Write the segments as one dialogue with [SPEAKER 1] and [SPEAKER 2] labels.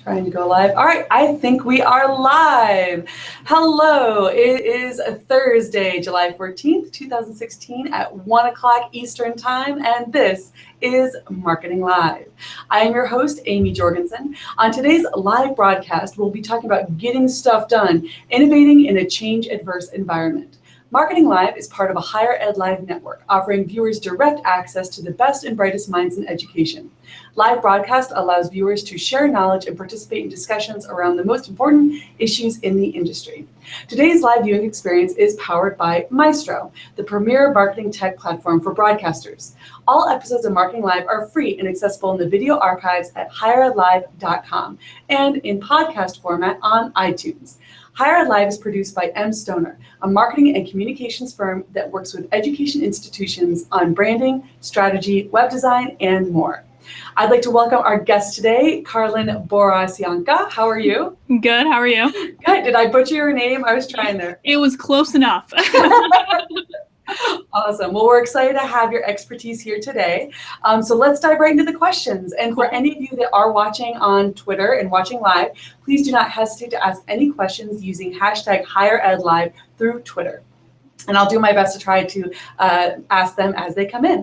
[SPEAKER 1] Trying to go live. All right, I think we are live. Hello, it is a Thursday, July 14th, 2016 at 1 o'clock Eastern Time, and this is Marketing Live. I am your host, Amy Jorgensen. On today's live broadcast, we'll be talking about getting stuff done, innovating in a change-adverse environment. Marketing Live is part of a Higher Ed Live network, offering viewers direct access to the best and brightest minds in education. Live broadcast allows viewers to share knowledge and participate in discussions around the most important issues in the industry. Today's live viewing experience is powered by Maestro, the premier marketing tech platform for broadcasters. All episodes of Marketing Live are free and accessible in the video archives at higheredlive.com and in podcast format on iTunes. Higher Ed Live is produced by M. Stoner, a marketing and communications firm that works with education institutions on branding, strategy, web design, and more. I'd like to welcome our guest today, Karlyn Borysenko. How are you?
[SPEAKER 2] Good. How are you?
[SPEAKER 1] Good. Did I butcher your name? I was trying there.
[SPEAKER 2] It was close enough.
[SPEAKER 1] Awesome. Well, we're excited to have your expertise here today. So let's dive right into the questions. And for any of you that are watching on Twitter and watching live, please do not hesitate to ask any questions using hashtag HigherEdLive through Twitter. And I'll do my best to try to ask them as they come in.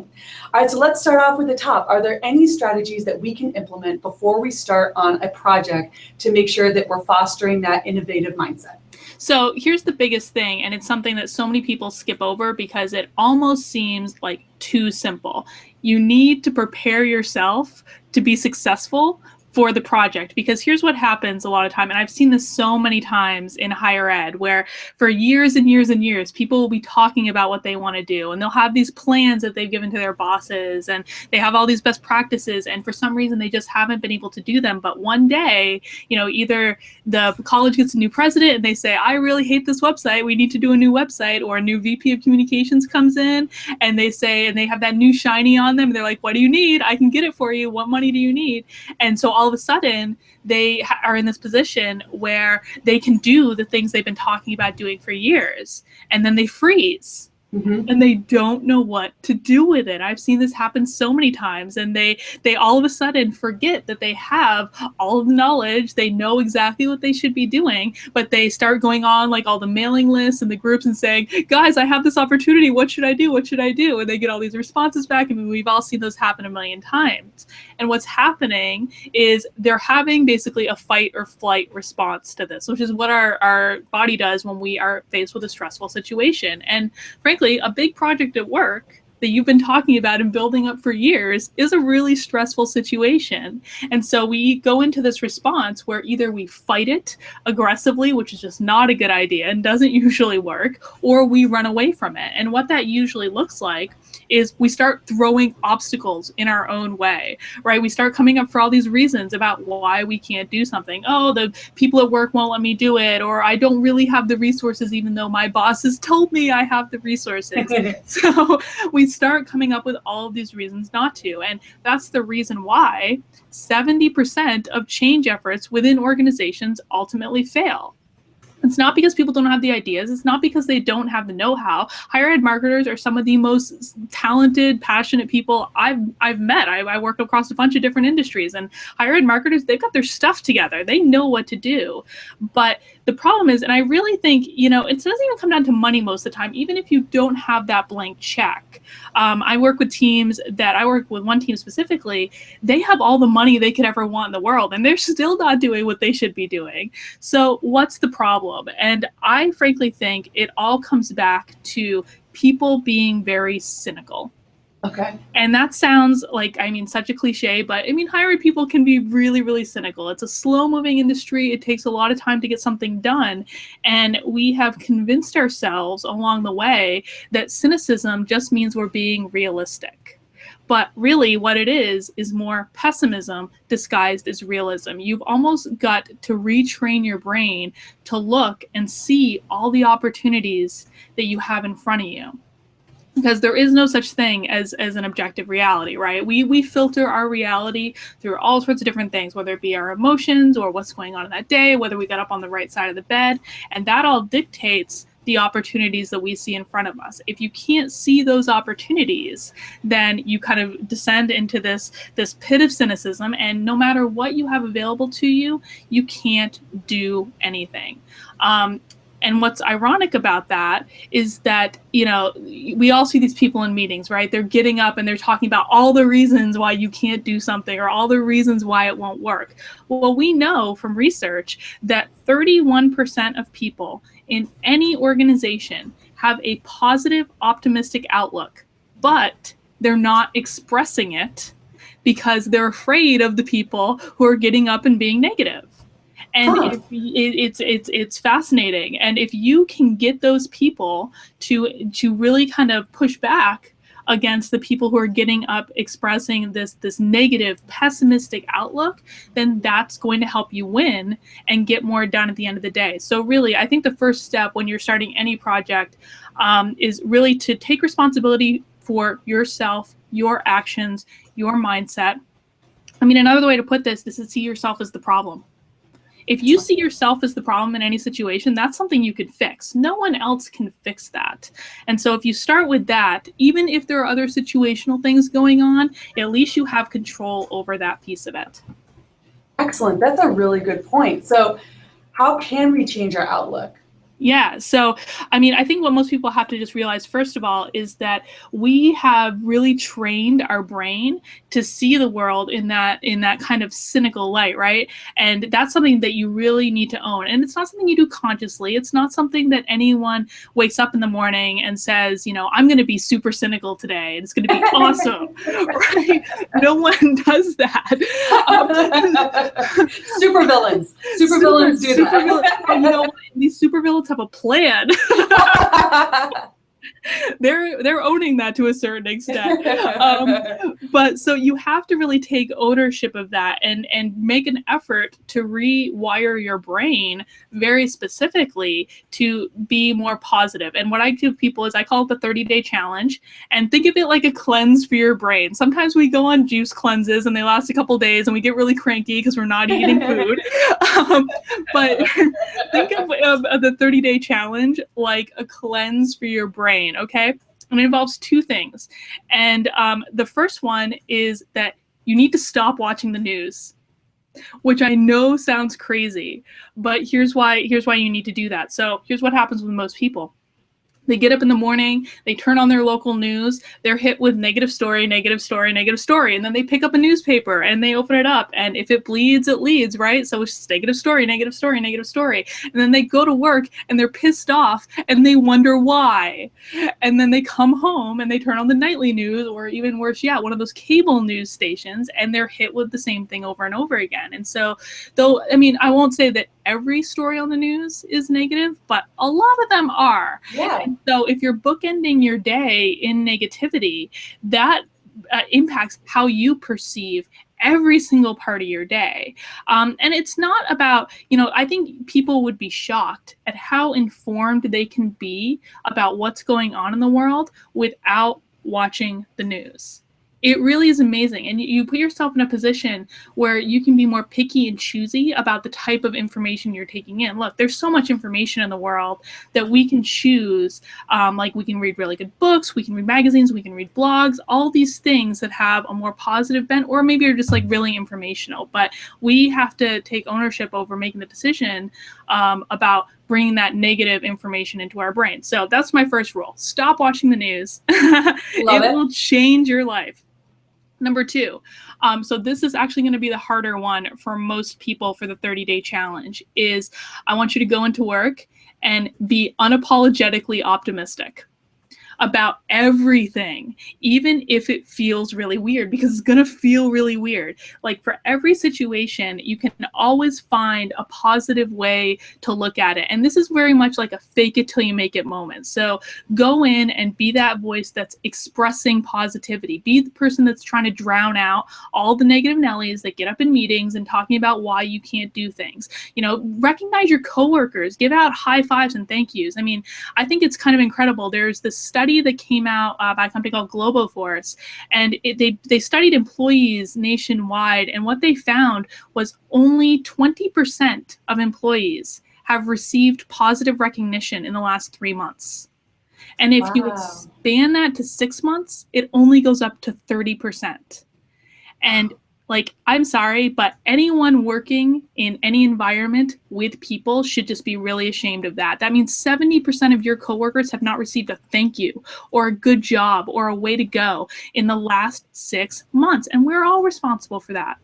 [SPEAKER 1] All right, so let's start off with the top. Are there any strategies that we can implement before we start on a project to make sure that we're fostering that innovative mindset?
[SPEAKER 2] So here's the biggest thing, and it's something that so many people skip over because it almost seems like too simple. You need to prepare yourself to be successful for the project, because here's what happens a lot of time, and I've seen this so many times in higher ed, where for years and years and years, people will be talking about what they want to do, and they'll have these plans that they've given to their bosses, and they have all these best practices, and for some reason they just haven't been able to do them. But one day, either the college gets a new president and they say, I really hate this website, we need to do a new website, or a new VP of communications comes in and they say, and they have that new shiny on them, and they're like, what do you need? I can get it for you. What money do you need? And so all of a sudden they are in this position where they can do the things they've been talking about doing for years, and then they freeze. Mm-hmm. And they don't know what to do with it. I've seen this happen so many times, and they all of a sudden forget that they have all of the knowledge. They know exactly what they should be doing, but they start going on like all the mailing lists and the groups and saying, guys, I have this opportunity. What should I do? What should I do? And they get all these responses back. I mean, we've all seen those happen a million times. And what's happening is they're having basically a fight or flight response to this, which is what our body does when we are faced with a stressful situation. And frankly, a big project at work that you've been talking about and building up for years is a really stressful situation. And so we go into this response where either we fight it aggressively, which is just not a good idea and doesn't usually work, or we run away from it. And what that usually looks like is we start throwing obstacles in our own way, right? We start coming up for all these reasons about why we can't do something. Oh, the people at work won't let me do it, or I don't really have the resources, even though my boss has told me I have the resources. So we start coming up with all of these reasons not to. And that's the reason why 70% of change efforts within organizations ultimately fail. It's not because people don't have the ideas. It's not because they don't have the know-how. Higher ed marketers are some of the most talented, passionate people I've met. I work across a bunch of different industries, and higher ed marketers, they've got their stuff together. They know what to do. But the problem is, and I really think, it doesn't even come down to money most of the time, even if you don't have that blank check. I work with one team specifically. They have all the money they could ever want in the world, and they're still not doing what they should be doing. So what's the problem? And I frankly think it all comes back to people being very cynical.
[SPEAKER 1] Okay.
[SPEAKER 2] And that sounds like, such a cliche, but higher ed people can be really, really cynical. It's a slow-moving industry. It takes a lot of time to get something done. And we have convinced ourselves along the way that cynicism just means we're being realistic. But really what it is more pessimism disguised as realism. You've almost got to retrain your brain to look and see all the opportunities that you have in front of you. Because there is no such thing as an objective reality, right? We filter our reality through all sorts of different things, whether it be our emotions or what's going on in that day, whether we got up on the right side of the bed, and that all dictates the opportunities that we see in front of us. If you can't see those opportunities, then you kind of descend into this pit of cynicism, and no matter what you have available to you, you can't do anything. And what's ironic about that is that, you know, we all see these people in meetings, right? They're getting up and they're talking about all the reasons why you can't do something or all the reasons why it won't work. Well, we know from research that 31% of people in any organization have a positive, optimistic outlook, but they're not expressing it because they're afraid of the people who are getting up and being negative. And it's fascinating. And if you can get those people to really kind of push back against the people who are getting up expressing this negative, pessimistic outlook, then that's going to help you win and get more done at the end of the day. So really, I think the first step when you're starting any project is really to take responsibility for yourself, your actions, your mindset. I mean, another way to put this is to see yourself as the problem. If you see yourself as the problem in any situation, that's something you could fix. No one else can fix that. And so if you start with that, even if there are other situational things going on, at least you have control over that piece of it.
[SPEAKER 1] Excellent. That's a really good point. So how can we change our outlook?
[SPEAKER 2] Yeah. So, I mean, I think what most people have to just realize, first of all, is that we have really trained our brain to see the world in that kind of cynical light, right? And that's something that you really need to own. And it's not something you do consciously. It's not something that anyone wakes up in the morning and says, you know, I'm going to be super cynical today. It's going to be awesome, right? No one does that.
[SPEAKER 1] Supervillains. Supervillains do that.
[SPEAKER 2] You know, these supervillains have a plan. They're owning that to a certain extent. But so you have to really take ownership of that and make an effort to rewire your brain very specifically to be more positive. And what I give people is I call it the 30-day challenge, and think of it like a cleanse for your brain. Sometimes we go on juice cleanses and they last a couple days and we get really cranky because we're not eating food. But think of the 30-day challenge like a cleanse for your brain, okay? And it involves two things. And the first one is that you need to stop watching the news, which I know sounds crazy, but here's why you need to do that. So here's what happens with most people. They get up in the morning, they turn on their local news, they're hit with negative story, negative story, negative story, and then they pick up a newspaper and they open it up, and if it bleeds, it leads, right? So it's just negative story, negative story, negative story. And then they go to work and they're pissed off and they wonder why. And then they come home and they turn on the nightly news, or even worse yet, one of those cable news stations, and they're hit with the same thing over and over again. And so, though, I mean, I won't say that every story on the news is negative, but a lot of them are.
[SPEAKER 1] Yeah.
[SPEAKER 2] And so if you're bookending your day in negativity, that impacts how you perceive every single part of your day. And it's not about, you know, I think people would be shocked at how informed they can be about what's going on in the world without watching the news. It really is amazing. And you put yourself in a position where you can be more picky and choosy about the type of information you're taking in. Look, there's so much information in the world that we can choose. Like we can read really good books, we can read magazines, we can read blogs, all these things that have a more positive bent, or maybe are just like really informational. But we have to take ownership over making the decision about bringing that negative information into our brain. So that's my first rule. Stop watching the news. It will change your life. Number two, so this is actually going to be the harder one for most people for the 30-day challenge, is I want you to go into work and be unapologetically optimistic about everything, even if it feels really weird, because it's going to feel really weird. Like for every situation, you can always find a positive way to look at it. And this is very much like a fake it till you make it moment. So go in and be that voice that's expressing positivity. Be the person that's trying to drown out all the negative Nellies that get up in meetings and talking about why you can't do things. You know, recognize your coworkers, give out high fives and thank yous. I mean, I think it's kind of incredible. There's this study that came out by a company called Globoforce, and they studied employees nationwide, and what they found was only 20% of employees have received positive recognition in the last 3 months. And if you
[SPEAKER 1] Wow.
[SPEAKER 2] expand that to 6 months, it only goes up to 30%. And like, I'm sorry, but anyone working in any environment with people should just be really ashamed of that. That means 70% of your coworkers have not received a thank you or a good job or a way to go in the last 6 months. And we're all responsible for that.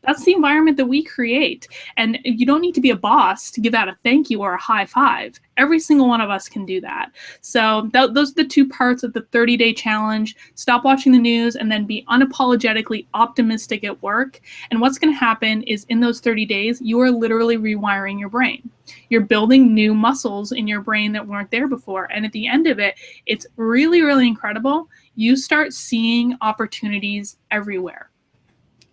[SPEAKER 2] That's the environment that we create. And you don't need to be a boss to give out a thank you or a high five. Every single one of us can do that. So those are the 2 parts of the 30-day challenge. Stop watching the news and then be unapologetically optimistic at work. And what's going to happen is in those 30 days, you are literally rewiring your brain. You're building new muscles in your brain that weren't there before. And at the end of it, it's really, really incredible. You start seeing opportunities everywhere.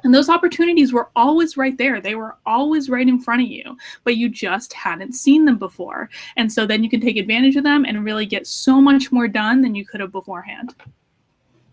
[SPEAKER 2] And those opportunities were always right there. They were always right in front of you, but you just hadn't seen them before. And so then you can take advantage of them and really get so much more done than you could have beforehand.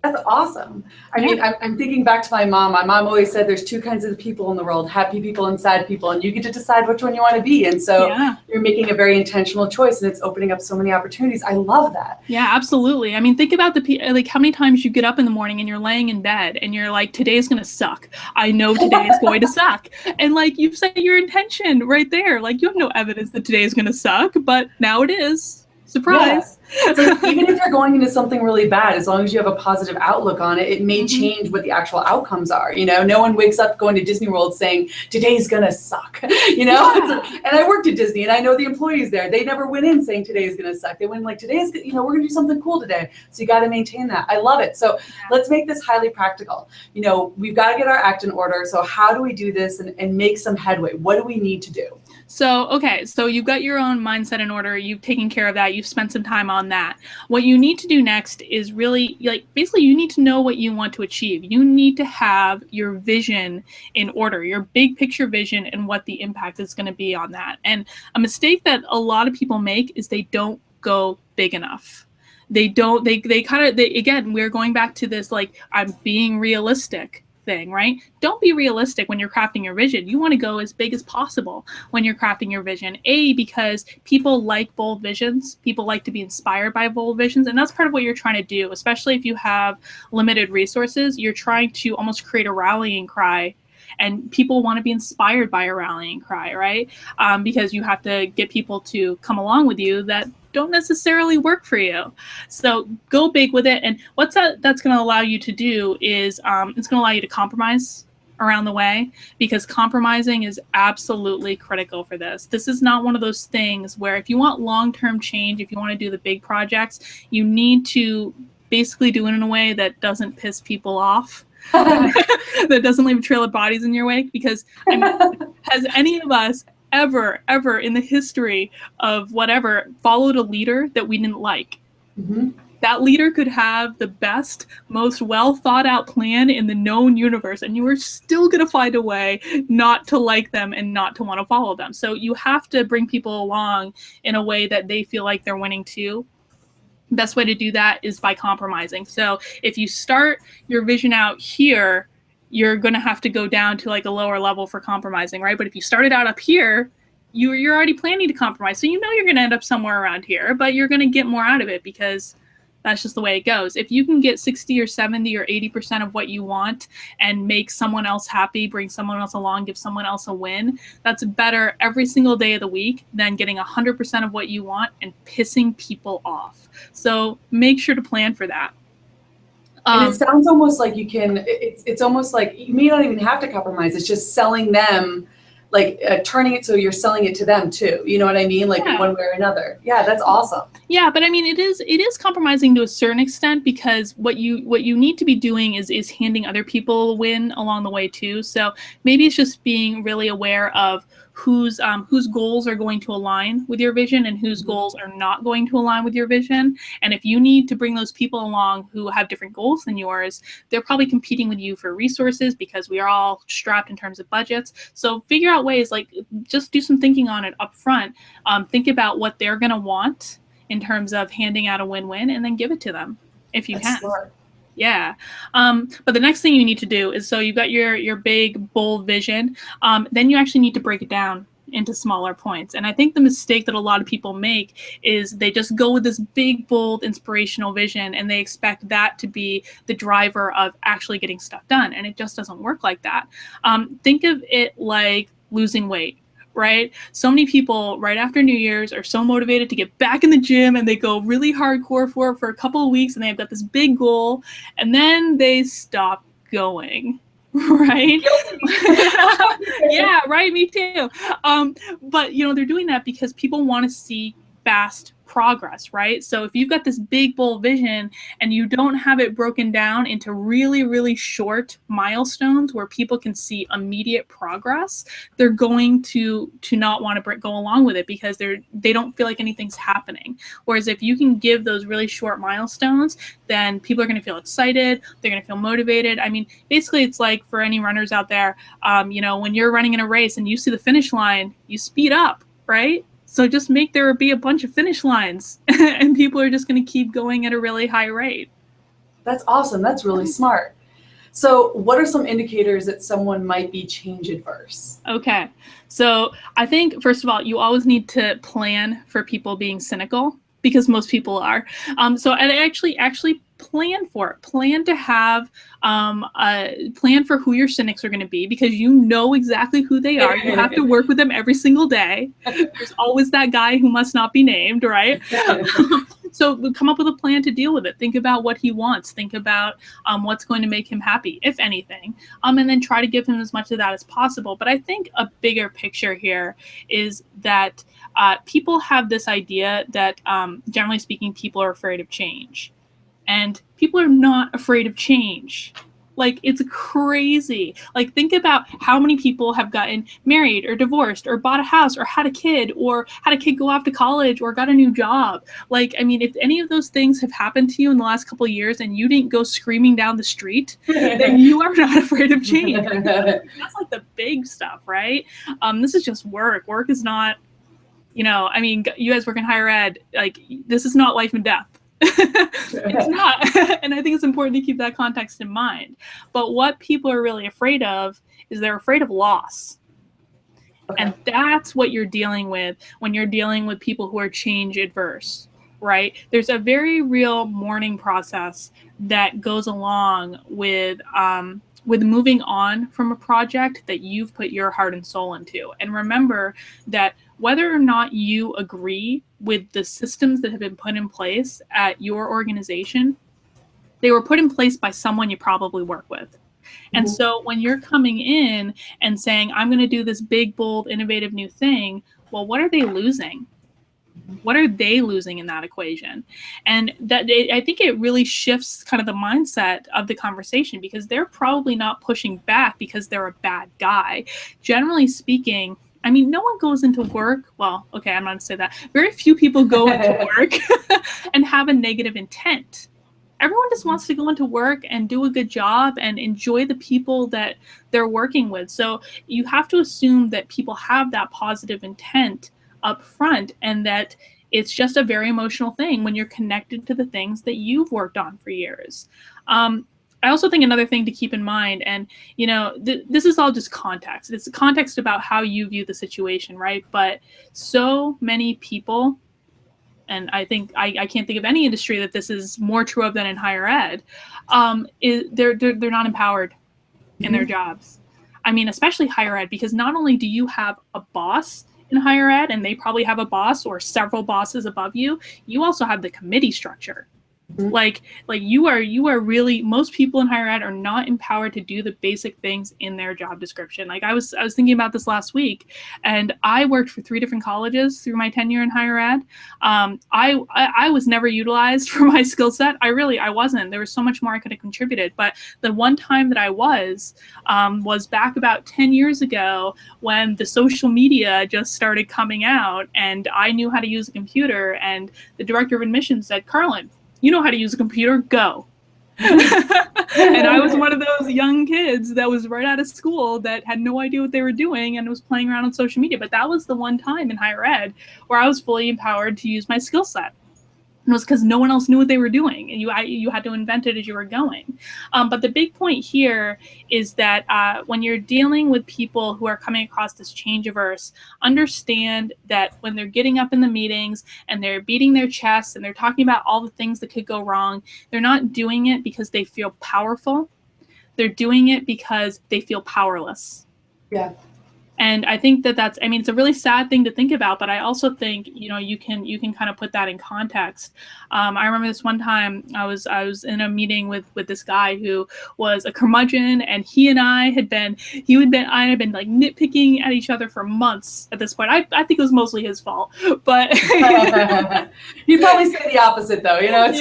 [SPEAKER 1] That's awesome. I mean, I'm thinking back to my mom. My mom always said there's 2 kinds of people in the world, happy people and sad people, and you get to decide which one you want to be. And so you're making a very intentional choice, and it's opening up so many opportunities. I love that.
[SPEAKER 2] Yeah, absolutely. I mean, think about like how many times you get up in the morning and you're laying in bed and you're like, today's going to suck. I know today is going to suck. And like you've set your intention right there. Like you have no evidence that today is going to suck, but now it is. Surprise.
[SPEAKER 1] Yeah. So even if you're going into something really bad, as long as you have a positive outlook on it, it may change what the actual outcomes are. You know, no one wakes up going to Disney World saying today's gonna suck. You know, and I worked at Disney and I know the employees there. They never went in saying today's gonna suck. They went like today's, you know, we're gonna do something cool today. So you got to maintain that. I love it. So let's make this highly practical. You know, we've got to get our act in order. So how do we do this and make some headway? What do we need to do?
[SPEAKER 2] So, okay, so you've got your own mindset in order. You've taken care of that. You've spent some time on that. What you need to do next is really, like, basically you need to know what you want to achieve. You need to have your vision in order, your big picture vision and what the impact is going to be on that. And a mistake that a lot of people make is they don't go big enough. They again, we're going back to this, like, I'm being realistic thing, right? Don't be realistic when you're crafting your vision. You want to go as big as possible when you're crafting your vision. Because people like bold visions. People like to be inspired by bold visions. And that's part of what you're trying to do, especially if you have limited resources. You're trying to almost create a rallying cry. And people want to be inspired by a rallying cry, right? Because you have to get people to come along with you that don't necessarily work for you. So go big with it. And what's that's going to allow you to do is it's going to allow you to compromise around the way, because compromising is absolutely critical for this. This is not one of those things where if you want long-term change, if you want to do the big projects, you need to basically do it in a way that doesn't piss people off. That doesn't leave a trail of bodies in your wake. Because I mean, has any of us ever in the history of whatever followed a leader that we didn't like? That leader could have the best, most well thought out plan in the known universe, and you are still going to find a way not to like them and not to want to follow them. So you have to bring people along in a way that they feel like they're winning too. Best way to do that is by compromising. So if you start your vision out here, you're going to have to go down to like a lower level for compromising, right? But if you started out up here, you're already planning to compromise. So you know you're going to end up somewhere around here, but you're going to get more out of it because that's just the way it goes. If you can get 60 or 70 or 80% of what you want and make someone else happy, bring someone else along, give someone else a win, that's better every single day of the week than getting 100% of what you want and pissing people off. So make sure to plan for that.
[SPEAKER 1] And it sounds almost like you can, it's almost like you may not even have to compromise. It's just selling them, like turning it so you're selling it to them too. You know what I mean? Like in one way or another. Yeah, that's awesome.
[SPEAKER 2] Yeah, but I mean, it is compromising to a certain extent, because what you need to be doing is handing other people a win along the way too. So maybe it's just being really aware of whose goals are going to align with your vision and whose goals are not going to align with your vision. And if you need to bring those people along who have different goals than yours, they're probably competing with you for resources, because we are all strapped in terms of budgets. So figure out ways, like just do some thinking on it up front. Think about what they're going to want in terms of handing out a win-win, and then give it to them if you can.
[SPEAKER 1] Smart.
[SPEAKER 2] Yeah. But the next thing you need to do is, so you've got your big, bold vision. Then you actually need to break it down into smaller points. And I think the mistake that a lot of people make is they just go with this big, bold, inspirational vision and they expect that to be the driver of actually getting stuff done. And it just doesn't work like that. Think of it like losing weight. Right? So many people right after New Year's are so motivated to get back in the gym and they go really hardcore for a couple of weeks and they've got this big goal and then they stop going. Right? Yeah, right. Me too. But they're doing that because people want to see fast progress, right? So if you've got this big, bold vision and you don't have it broken down into really, really short milestones where people can see immediate progress, they're going to not want to go along with it because they don't feel like anything's happening. Whereas if you can give those really short milestones, then people are going to feel excited. They're going to feel motivated. I mean, basically, it's like for any runners out there, when you're running in a race and you see the finish line, you speed up, right? So just make there be a bunch of finish lines and people are just going to keep going at a really high rate.
[SPEAKER 1] That's awesome. That's really smart. So what are some indicators that someone might be change adverse?
[SPEAKER 2] Okay. So I think, first of all, you always need to plan for people being cynical because most people are. So and actually plan for it. Plan to have a plan for who your cynics are going to be because you know exactly who they are. You have to work with them every single day. There's always that guy who must not be named, right? So come up with a plan to deal with it. Think about what he wants. Think about what's going to make him happy, if anything, and then try to give him as much of that as possible. But I think a bigger picture here is that people have this idea that, generally speaking, people are afraid of change. And people are not afraid of change. Like, it's crazy. Like, think about how many people have gotten married or divorced or bought a house or had a kid go off to college or got a new job. Like, I mean, if any of those things have happened to you in the last couple of years and you didn't go screaming down the street, then you are not afraid of change. That's like the big stuff, right? This is just work. Work is not, you guys work in higher ed. Like, this is not life and death. It's not. And I think it's important to keep that context in mind. But what people are really afraid of is they're afraid of loss. Okay. And that's what you're dealing with when you're dealing with people who are change adverse, right? There's a very real mourning process that goes along with moving on from a project that you've put your heart and soul into. And remember that whether or not you agree with the systems that have been put in place at your organization, they were put in place by someone you probably work with. And so when you're coming in and saying, I'm going to do this big, bold, innovative new thing, well, what are they losing? What are they losing in that equation? And I think it really shifts kind of the mindset of the conversation because they're probably not pushing back because they're a bad guy. Generally speaking, I mean, no one goes into work. Well, okay, I'm not going to say that. Very few people go into work and have a negative intent. Everyone just wants to go into work and do a good job and enjoy the people that they're working with. So you have to assume that people have that positive intent up front and that it's just a very emotional thing when you're connected to the things that you've worked on for years. I also think another thing to keep in mind, and this is all just context. It's context about how you view the situation, right? But so many people, and I think I can't think of any industry that this is more true of than in higher ed, they're not empowered in their jobs. I mean, especially higher ed, because not only do you have a boss in higher ed, and they probably have a boss or several bosses above you, you also have the committee structure. Like you are really, most people in higher ed are not empowered to do the basic things in their job description. Like I was thinking about this last week, and I worked for 3 different colleges through my tenure in higher ed. I was never utilized for my skill set. I wasn't. There was so much more I could have contributed. But the one time that I was back about 10 years ago when the social media just started coming out, and I knew how to use a computer, and the director of admissions said, "Karlyn, you know how to use a computer, go." And I was one of those young kids that was right out of school that had no idea what they were doing and was playing around on social media. But that was the one time in higher ed where I was fully empowered to use my skill set. And it was because no one else knew what they were doing, and you had to invent it as you were going. But the big point here is that when you're dealing with people who are coming across this change averse, understand that when they're getting up in the meetings and they're beating their chests and they're talking about all the things that could go wrong, they're not doing it because they feel powerful. They're doing it because they feel powerless.
[SPEAKER 1] Yeah.
[SPEAKER 2] And I think that's, I mean, it's a really sad thing to think about, but I also think, you can kind of put that in context. I remember this one time I was in a meeting with this guy who was a curmudgeon, and I had been like nitpicking at each other for months at this point. I think it was mostly his fault, but
[SPEAKER 1] you probably say the opposite though,
[SPEAKER 2] Yeah,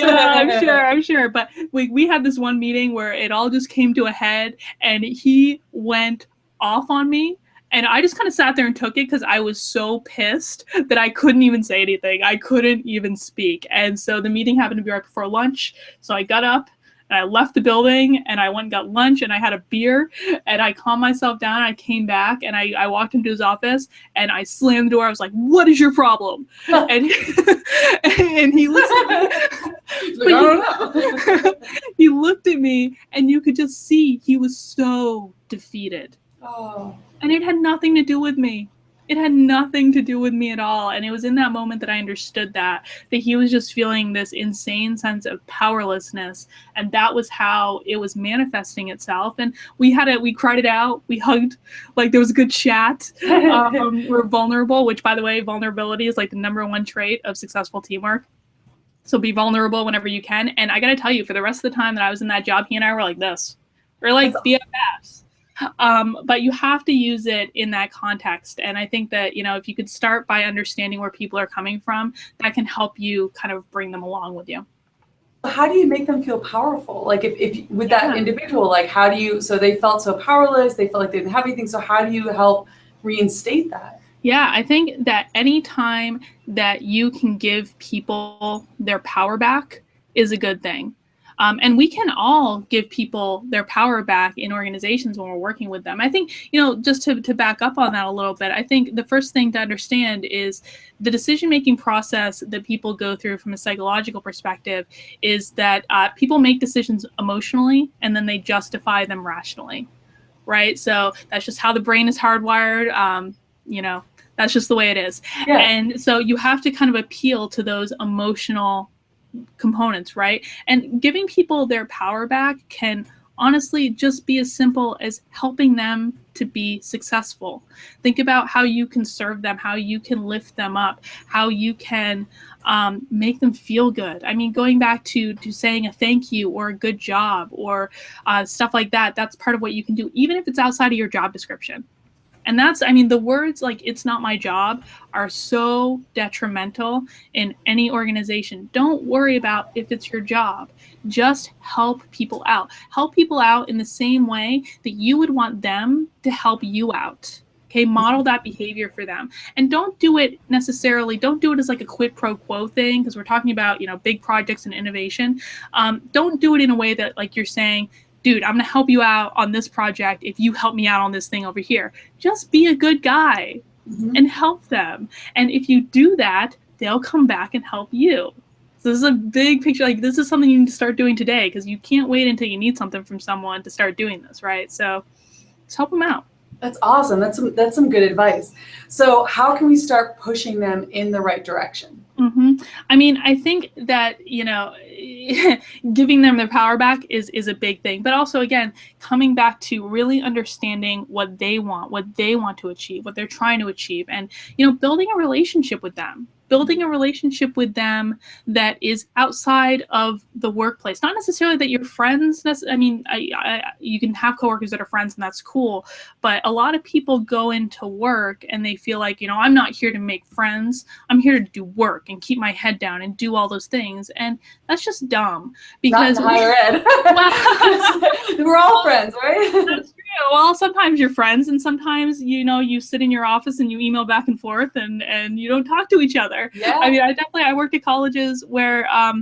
[SPEAKER 2] I'm sure. But we had this one meeting where it all just came to a head, and he went off on me. And I just kind of sat there and took it because I was so pissed that I couldn't even say anything. I couldn't even speak. And so the meeting happened to be right before lunch. So I got up and I left the building and I went and got lunch and I had a beer and I calmed myself down. I came back and I walked into his office and I slammed the door. I was like, "What is your problem?" and he listened.
[SPEAKER 1] Like, I don't know.
[SPEAKER 2] He looked at me and you could just see he was so defeated.
[SPEAKER 1] Oh.
[SPEAKER 2] And it had nothing to do with me. It had nothing to do with me at all. And it was in that moment that I understood that he was just feeling this insane sense of powerlessness. And that was how it was manifesting itself. And we cried it out. We hugged, like there was a good chat. We're vulnerable, which by the way, vulnerability is like the #1 trait of successful teamwork. So be vulnerable whenever you can. And I got to tell you, for the rest of the time that I was in that job, he and I were like this. We're like BFFs. But you have to use it in that context. And I think that, if you could start by understanding where people are coming from, that can help you kind of bring them along with you.
[SPEAKER 1] How do you make them feel powerful? Like if with that individual, like so they felt so powerless, they felt like they didn't have anything. So how do you help reinstate that?
[SPEAKER 2] Yeah, I think that any time that you can give people their power back is a good thing. And we can all give people their power back in organizations when we're working with them. I think, just to back up on that a little bit, I think the first thing to understand is the decision-making process that people go through from a psychological perspective is that people make decisions emotionally and then they justify them rationally, right? So that's just how the brain is hardwired. That's just the way it is. Yeah. And so you have to kind of appeal to those emotional components, right? And giving people their power back can honestly just be as simple as helping them to be successful. Think about how you can serve them, how you can lift them up, how you can make them feel good. I mean, going back to saying a thank you or a good job or stuff like that, that's part of what you can do, even if it's outside of your job description. And the words like "it's not my job" are so detrimental in any organization. Don't worry about if it's your job. Just help people out. Help people out in the same way that you would want them to help you out. Okay, model that behavior for them. And don't do it as like a quid pro quo thing, because we're talking about, big projects and innovation. Don't do it in a way that like you're saying, "Dude, I'm going to help you out on this project if you help me out on this thing over here." Just be a good guy and help them. And if you do that, they'll come back and help you. So this is a big picture. Like, this is something you need to start doing today, because you can't wait until you need something from someone to start doing this, right? So let's help them out.
[SPEAKER 1] That's awesome. That's some good advice. So how can we start pushing them in the right direction?
[SPEAKER 2] I mean, I think that, giving them their power back is a big thing. But also, again, coming back to really understanding what they want to achieve, what they're trying to achieve, and, building a relationship with them. That is outside of the workplace. Not necessarily that you're friends. You can have coworkers that are friends, and that's cool. But a lot of people go into work and they feel like, I'm not here to make friends. I'm here to do work and keep my head down and do all those things. And that's just dumb. Because
[SPEAKER 1] not in higher ed. Well, we're all friends, right?
[SPEAKER 2] That's true. Well, sometimes you're friends, and sometimes, you sit in your office and you email back and forth and you don't talk to each other.
[SPEAKER 1] Yeah.
[SPEAKER 2] I worked at colleges where I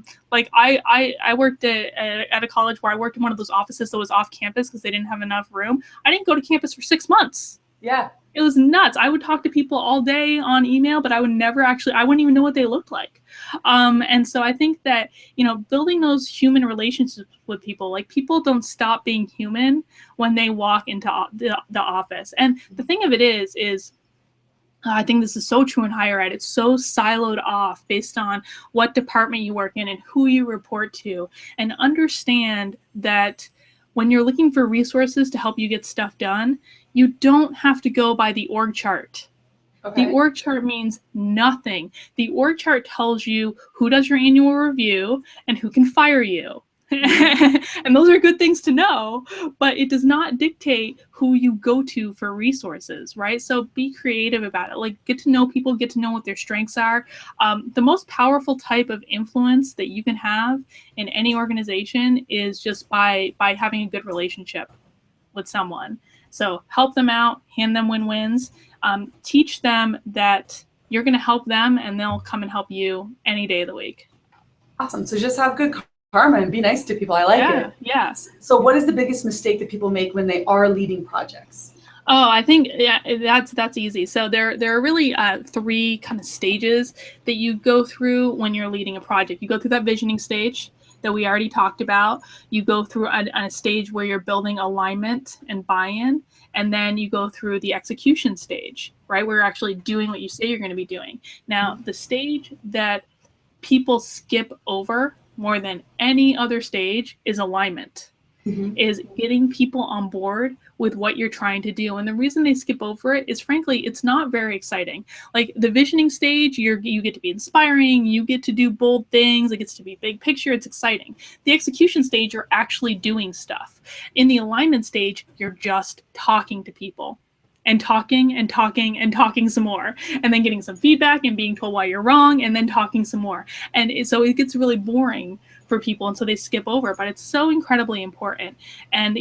[SPEAKER 2] worked at a college where I worked in one of those offices that was off campus because they didn't have enough room. I didn't go to campus for 6 months.
[SPEAKER 1] Yeah.
[SPEAKER 2] It was nuts. I would talk to people all day on email, but I wouldn't even know what they looked like. And so I think that, building those human relationships with people, like people don't stop being human when they walk into the office. And the thing of it is I think this is so true in higher ed. It's so siloed off based on what department you work in and who you report to. And understand that when you're looking for resources to help you get stuff done, you don't have to go by the org chart.
[SPEAKER 1] Okay.
[SPEAKER 2] The org chart means nothing. The org chart tells you who does your annual review and who can fire you. And those are good things to know, but it does not dictate who you go to for resources, right? So be creative about it. Like, get to know people, get to know what their strengths are. The most powerful type of influence that you can have in any organization is just by having a good relationship with someone. So help them out, hand them win-wins, teach them that you're going to help them and they'll come and help you any day of the week.
[SPEAKER 1] Awesome. So just have good karma and be nice to people. I like it.
[SPEAKER 2] Yeah.
[SPEAKER 1] So what is the biggest mistake that people make when they are leading projects?
[SPEAKER 2] Oh, I think that's easy. So there are really 3 kind of stages that you go through when you're leading a project. You go through that visioning stage that we already talked about. You go through a stage where you're building alignment and buy-in, and then you go through the execution stage, right, where you're actually doing what you say you're going to be doing. Now, the stage that people skip over more than any other stage is alignment. Is getting people on board with what you're trying to do. And the reason they skip over it is, frankly, it's not very exciting. Like the visioning stage, you get to be inspiring, you get to do bold things, it gets to be big picture, it's exciting. The execution stage, you're actually doing stuff. In the alignment stage, you're just talking to people. And talking and talking and talking some more, and then getting some feedback and being told why you're wrong, and then talking some more. And so it gets really boring for people, and so they skip over. But it's so incredibly important. And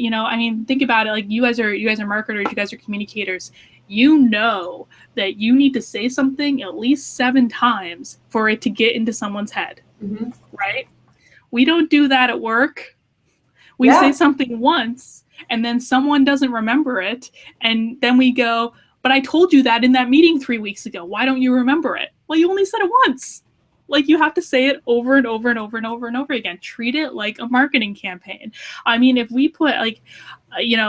[SPEAKER 2] think about it. Like you guys are marketers, you guys are communicators. You know that you need to say something at least 7 times for it to get into someone's head, right? We don't do that at work. We say something once, and then someone doesn't remember it, and then we go, but I told you that in that meeting 3 weeks ago. Why don't you remember it? Well, you only said it once. Like, you have to say it over and over and over and over and over again. Treat it like a marketing campaign. I mean, if we put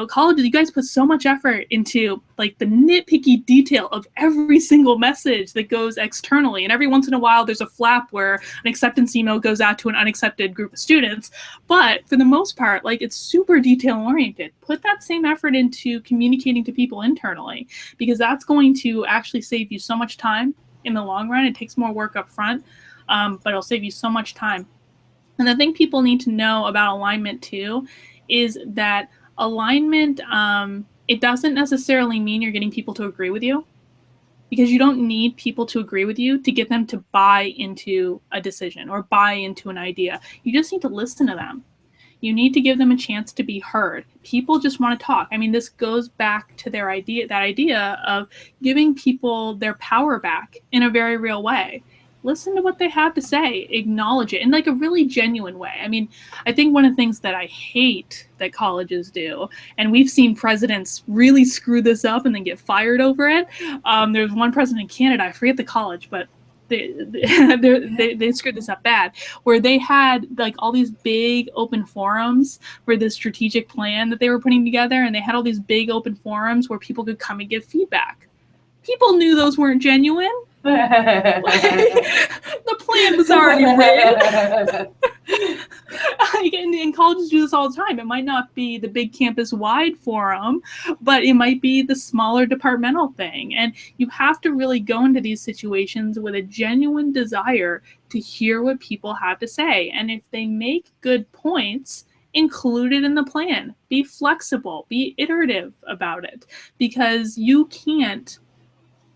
[SPEAKER 2] colleges, you guys put so much effort into like the nitpicky detail of every single message that goes externally. And every once in a while, there's a flap where an acceptance email goes out to an unaccepted group of students. But for the most part, like, it's super detail oriented. Put that same effort into communicating to people internally, because that's going to actually save you so much time in the long run. It takes more work up front, but it'll save you so much time. And the thing people need to know about alignment too is that alignment, it doesn't necessarily mean you're getting people to agree with you, because you don't need people to agree with you to get them to buy into a decision or buy into an idea. You just need to listen to them. You need to give them a chance to be heard. People just want to talk. I mean, this goes back to that idea of giving people their power back in a very real way. Listen to what they have to say, acknowledge it in like a really genuine way. I mean, I think one of the things that I hate that colleges do, and we've seen presidents really screw this up and then get fired over it. There's one president in Canada, I forget the college, but they screwed this up bad, where they had like all these big open forums for the strategic plan that they were putting together, and they had all these big open forums where people could come and give feedback. People knew those weren't genuine. The plan was already written. And colleges do this all the time. It might not be the big campus-wide forum, but it might be the smaller departmental thing. And you have to really go into these situations with a genuine desire to hear what people have to say. And if they make good points, include it in the plan. Be flexible. Be iterative about it. Because you can't,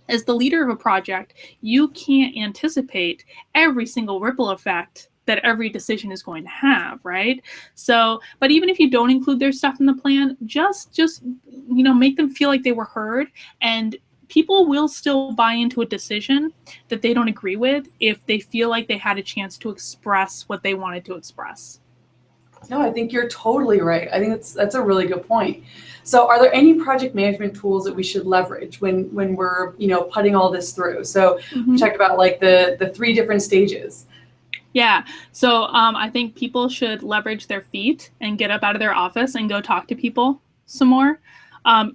[SPEAKER 2] as the leader of a project, you can't anticipate every single ripple effect that every decision is going to have, right? So, but even if you don't include their stuff in the plan, just make them feel like they were heard, and people will still buy into a decision that they don't agree with if they feel like they had a chance to express what they wanted to express.
[SPEAKER 1] No, I think you're totally right. I think that's a really good point. So are there any project management tools that we should leverage when we're, putting all this through? So we talked about like the three different stages.
[SPEAKER 2] Yeah. So I think people should leverage their feet and get up out of their office and go talk to people some more.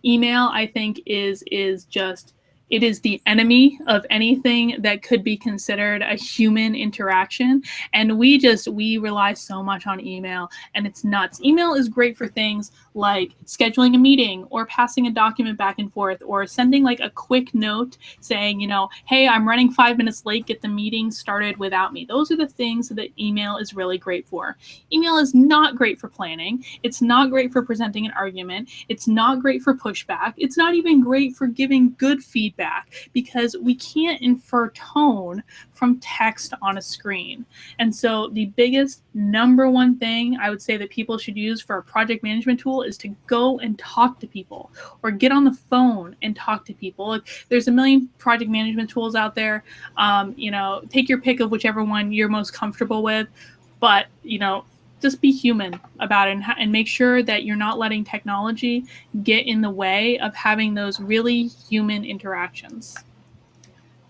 [SPEAKER 2] Email, I think, is just it is the enemy of anything that could be considered a human interaction. And we rely so much on email, and it's nuts. Email is great for things like scheduling a meeting or passing a document back and forth or sending like a quick note saying, hey, I'm running 5 minutes late, get the meeting started without me. Those are the things that email is really great for. Email is not great for planning. It's not great for presenting an argument. It's not great for pushback. It's not even great for giving good feedback because we can't infer tone from text on a screen. And so the biggest number one thing I would say that people should use for a project management tool is to go and talk to people or get on the phone and talk to people. Like, there's a million project management tools out there. Take your pick of whichever one you're most comfortable with, but just be human about it and make sure that you're not letting technology get in the way of having those really human interactions.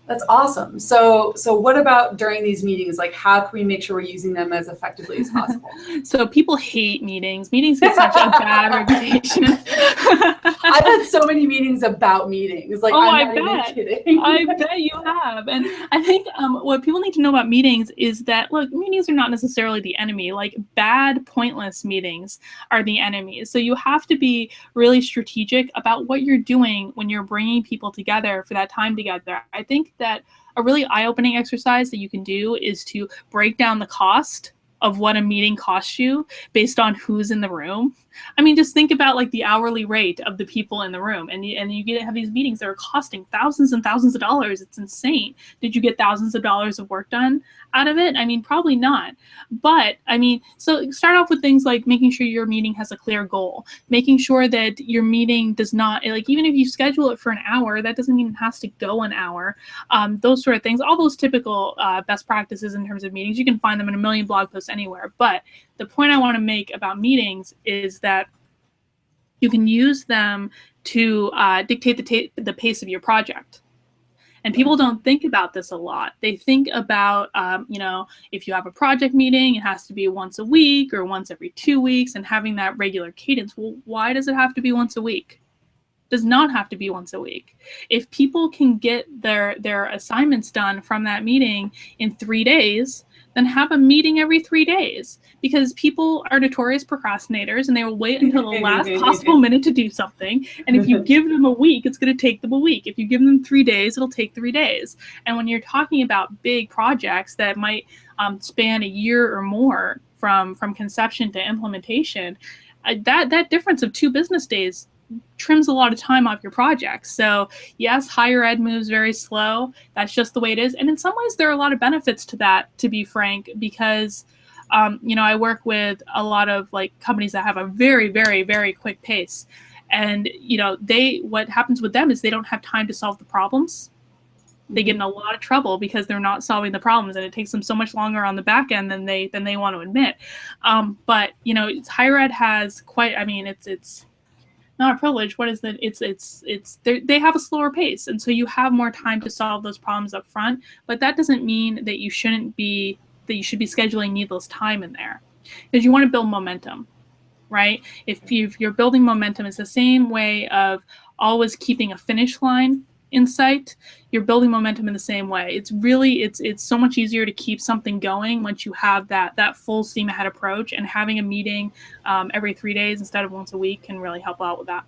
[SPEAKER 1] That's awesome. So what about during these meetings? Like, how can we make sure we're using them as effectively as possible?
[SPEAKER 2] So people hate meetings. Meetings get such a bad reputation.
[SPEAKER 1] I've had so many meetings about meetings. Like, I'm not even kidding.
[SPEAKER 2] I bet you have. And I think what people need to know about meetings is that, look, meetings are not necessarily the enemy. Like, bad, pointless meetings are the enemy. So you have to be really strategic about what you're doing when you're bringing people together for that time together. I think that a really eye-opening exercise that you can do is to break down the cost of what a meeting costs you based on who's in the room. I mean, just think about like the hourly rate of the people in the room, and you get to have these meetings that are costing thousands and thousands of dollars. It's insane. Did you get thousands of dollars of work done out of it? I mean, probably not. But I mean, so start off with things like making sure your meeting has a clear goal, making sure that your meeting does not, like, even if you schedule it for an hour, that doesn't mean it has to go an hour. Those sort of things, all those typical best practices in terms of meetings, you can find them in a million blog posts anywhere. But the point I want to make about meetings is that you can use them to dictate the pace of your project. And people don't think about this a lot. They think about, if you have a project meeting, it has to be once a week or once every 2 weeks and having that regular cadence. Well, why does it have to be once a week? It does not have to be once a week. If people can get their assignments done from that meeting in 3 days, then have a meeting every 3 days, because people are notorious procrastinators and they will wait until the last possible minute to do something. And if you give them a week, it's going to take them a week. If you give them 3 days, it'll take 3 days. And when you're talking about big projects that might span a year or more from conception to implementation, that difference of 2 business days trims a lot of time off your projects. So yes, higher ed moves very slow. That's just the way it is. And in some ways, there are a lot of benefits to that, to be frank, because I work with a lot of like companies that have a very, very, very quick pace. And what happens with them is they don't have time to solve the problems. They get in a lot of trouble because they're not solving the problems, and it takes them so much longer on the back end than they want to admit. But higher ed has quite. I mean, it's not a privilege. What is that? They have a slower pace, and so you have more time to solve those problems up front. But that doesn't mean that you should be scheduling needless time in there, because you want to build momentum, right? If you're building momentum, it's the same way of always keeping a finish line in sight. You're building momentum in the same way. It's so much easier to keep something going once you have that full steam ahead approach, and having a meeting every 3 days instead of once a week can really help out with that.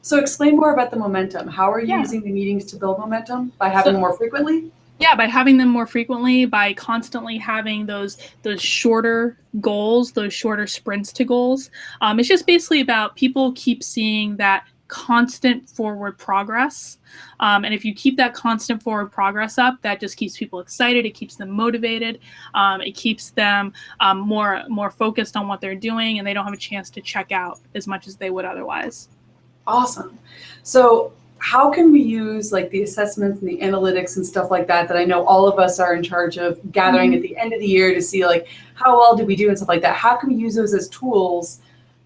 [SPEAKER 1] So explain more about the momentum. How are you using the meetings to build momentum? By having more frequently?
[SPEAKER 2] Yeah, by having them more frequently, by constantly having those shorter goals, those shorter sprints to goals. It's just basically about people keep seeing that constant forward progress. And if you keep that constant forward progress up, that just keeps people excited. It keeps them motivated. It keeps them more focused on what they're doing, and they don't have a chance to check out as much as they would otherwise.
[SPEAKER 1] Awesome. So how can we use like the assessments and the analytics and stuff like that I know all of us are in charge of gathering at the end of the year to see like how well did we do and stuff like that. How can we use those as tools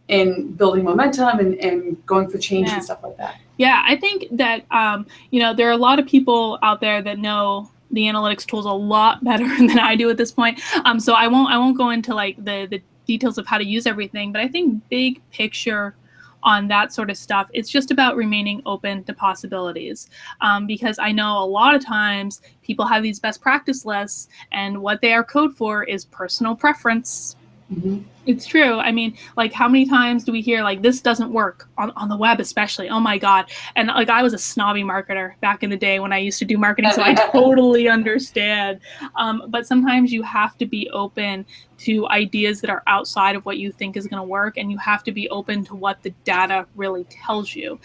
[SPEAKER 1] in building momentum and going for change and stuff like that?
[SPEAKER 2] Yeah, I think that, there are a lot of people out there that know the analytics tools a lot better than I do at this point. So I won't go into like the details of how to use everything, but I think big picture on that sort of stuff, it's just about remaining open to possibilities. Because I know a lot of times people have these best practice lists, and what they are code for is personal preference.
[SPEAKER 1] Mm-hmm.
[SPEAKER 2] It's true. I mean, like, how many times do we hear like this doesn't work on the web, especially? Oh my God. And like, I was a snobby marketer back in the day when I used to do marketing, so I totally understand. But sometimes you have to be open to ideas that are outside of what you think is going to work, and you have to be open to what the data really tells you.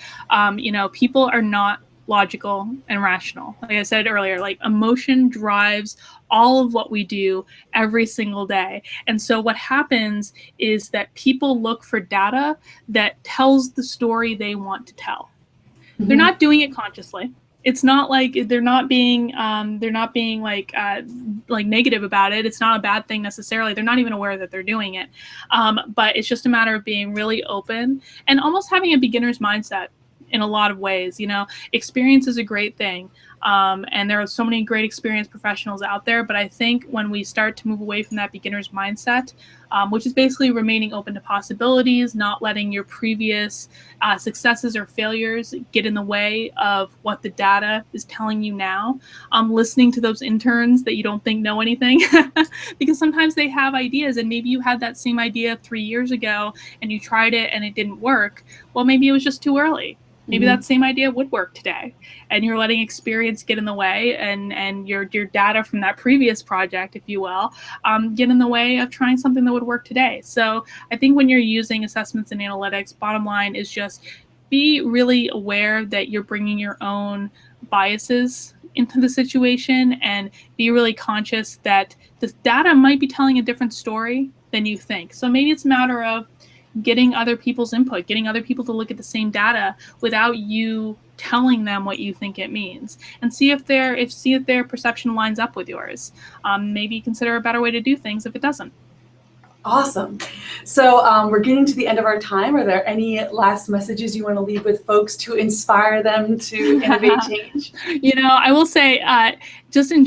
[SPEAKER 2] People are not logical and rational. Like I said earlier, like emotion drives all of what we do every single day. And so what happens is that people look for data that tells the story they want to tell. Mm-hmm. They're not doing it consciously. It's not like they're not being like negative about it. It's not a bad thing necessarily. They're not even aware that they're doing it. But it's just a matter of being really open and almost having a beginner's mindset in a lot of ways. Experience is a great thing. And there are so many great experienced professionals out there. But I think when we start to move away from that beginner's mindset, which is basically remaining open to possibilities, not letting your previous successes or failures get in the way of what the data is telling you now, listening to those interns that you don't think know anything, because sometimes they have ideas, and maybe you had that same idea 3 years ago and you tried it and it didn't work. Well, maybe it was just too early. Maybe that same idea would work today, and you're letting experience get in the way, and your data from that previous project, if you will, get in the way of trying something that would work today. So I think when you're using assessments and analytics, bottom line is just be really aware that you're bringing your own biases into the situation, and be really conscious that the data might be telling a different story than you think. So maybe it's a matter of getting other people's input, getting other people to look at the same data without you telling them what you think it means, and see if their perception lines up with yours. Maybe consider a better way to do things if it doesn't.
[SPEAKER 1] Awesome. So we're getting to the end of our time. Are there any last messages you want to leave with folks to inspire them to innovate change?
[SPEAKER 2] I will say, just in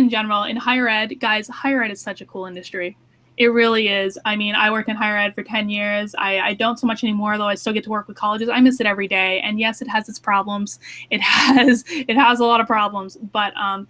[SPEAKER 2] general, in higher ed, guys, higher ed is such a cool industry. It really is. I mean, I worked in higher ed for 10 years. I don't so much anymore, though I still get to work with colleges. I miss it every day. And yes, it has its problems. It has a lot of problems. But, now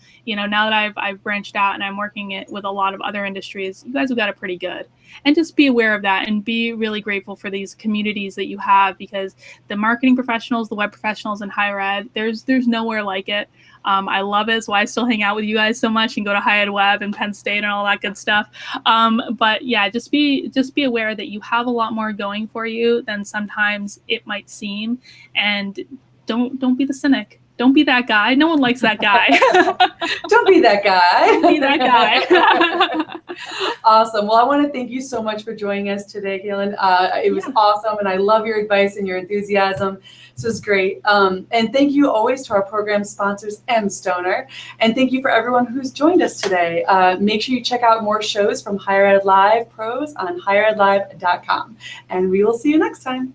[SPEAKER 2] that I've branched out and I'm working with a lot of other industries, you guys have got it pretty good. And just be aware of that and be really grateful for these communities that you have, because the marketing professionals, the web professionals in higher ed, there's nowhere like it. I love it. It's why I still hang out with you guys so much and go to higher ed web and Penn State and all that good stuff. But yeah, just be aware that you have a lot more going for you than sometimes it might seem, and don't be the cynic. Don't be that guy. No one likes that guy.
[SPEAKER 1] Don't be that guy.
[SPEAKER 2] Don't be that guy.
[SPEAKER 1] Awesome. Well, I want to thank you so much for joining us today, Karlyn. It was awesome, and I love your advice and your enthusiasm. This was great. And thank you always to our program sponsors, Stoner. And thank you for everyone who's joined us today. Make sure you check out more shows from Higher Ed Live pros on higheredlive.com. And we will see you next time.